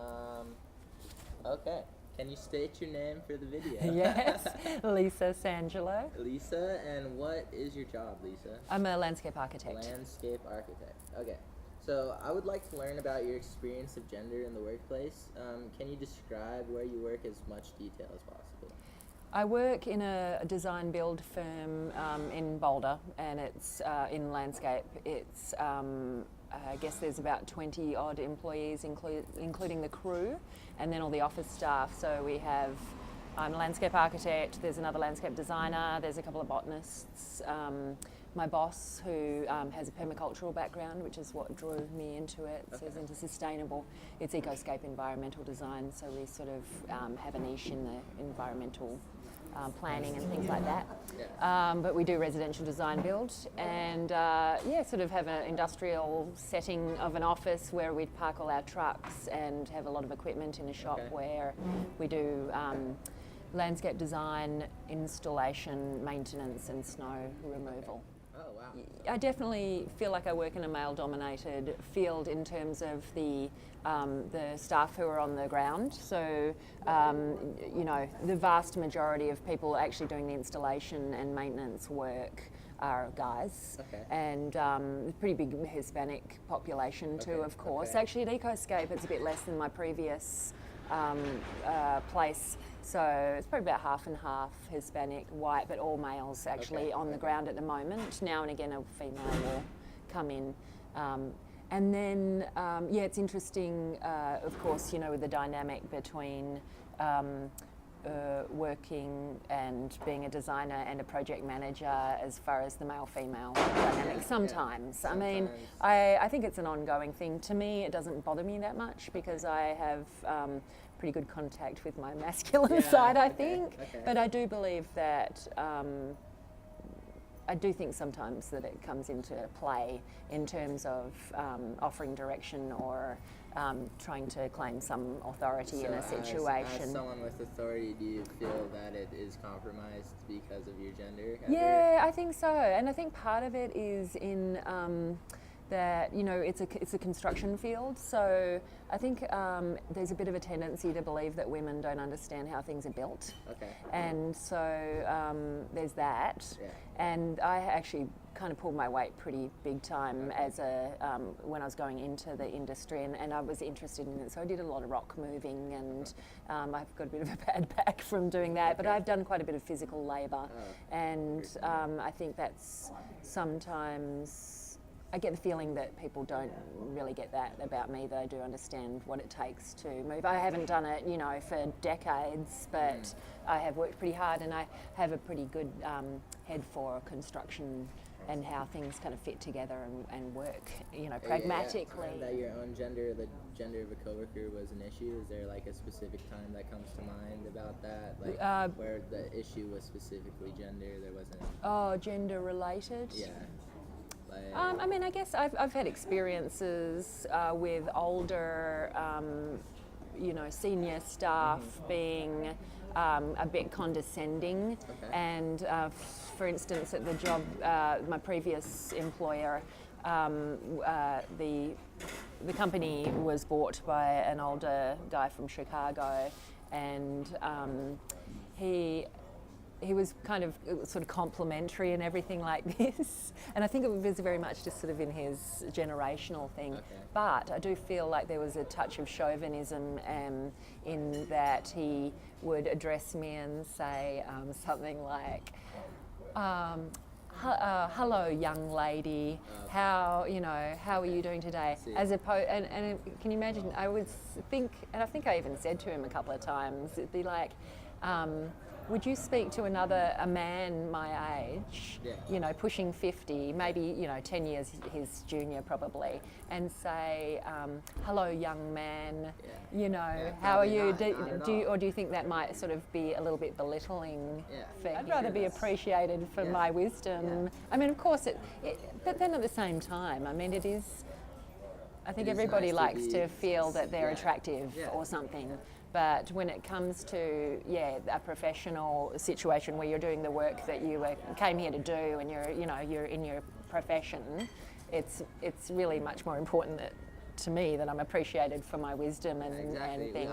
Um, okay. Can you state your name for the video? Yes, Lisa Sangelo. Lisa, and what is your job, Lisa? I'm a landscape architect. Landscape architect. Okay. So I would like to learn about your experience of gender in the workplace. Can you describe where you work as much detail as possible? I work in a design build firm in Boulder, and it's in landscape. It's I guess there's about 20 odd employees, including the crew, and then all the office staff. So we have, I'm a landscape architect, there's another landscape designer, there's a couple of botanists. My boss, who has a permacultural background, which is what drew me into it, so it's into sustainable. It's ecoscape environmental design, so we sort of have a niche in the environmental planning and things like that. But we do residential design build, and sort of have an industrial setting of an office where we'd park all our trucks and have a lot of equipment in a shop where we do landscape design, installation, maintenance and snow removal. Oh, wow. I definitely feel like I work in a male-dominated field in terms of the staff who are on the ground. So, the vast majority of people actually doing the installation and maintenance work are guys, and pretty big Hispanic population too, of course. Actually, at Ecoscape, it's a bit less than my previous place. So it's probably about half and half Hispanic, white, but all males actually on the ground at the moment. Now and again a female will come in. And then, it's interesting, of course, with the dynamic between working and being a designer and a project manager as far as the male-female dynamic sometimes. I mean, I think it's an ongoing thing. To me, it doesn't bother me that much because I have pretty good contact with my masculine side, I think. But I do believe that I do think sometimes that it comes into play in terms of offering direction or trying to claim some authority in a situation. As someone with authority, do you feel that it is compromised because of your gender? Yeah, I think so. And I think part of it is in that, it's a construction field. So I think there's a bit of a tendency to believe that women don't understand how things are built. And so there's that. And I actually kind of pulled my weight pretty big time as when I was going into the industry, and I was interested in it. So I did a lot of rock moving, and I've got a bit of a bad back from doing that. But I've done quite a bit of physical labour, and I think that's sometimes. I get the feeling that people don't really get that about me, that I do understand what it takes to move. I haven't done it, for decades, but I have worked pretty hard, and I have a pretty good head for construction and how things kind of fit together and work, pragmatically. Yeah. That your own gender, the gender of a coworker was an issue. Is there like a specific time that comes to mind about that, like where the issue was specifically gender? There wasn't. Oh, gender related. Yeah. I mean, I guess I've had experiences with older, senior staff being a bit condescending. And for instance, at the job, my previous employer, the company was bought by an older guy from Chicago, and he was kind of sort of complimentary and everything like this. And I think it was very much just sort of in his generational thing. But I do feel like there was a touch of chauvinism in that he would address me and say something like, hello, young lady. How are you doing today? As opposed, and can you imagine? I would think, and I think I even said to him a couple of times, it'd be like, would you speak to a man my age, pushing 50, maybe 10 years his junior probably, and say, hello, young man, how are you? Or do you think that might sort of be a little bit belittling? I'd rather be appreciated for my wisdom. I mean, of course, but then at the same time, I mean, it is. I think everybody likes to feel that they're attractive or something. But when it comes to a professional situation where you're doing the work that you came here to do, and you're in your profession, it's really much more important that to me that I'm appreciated for my wisdom and Exactly. things.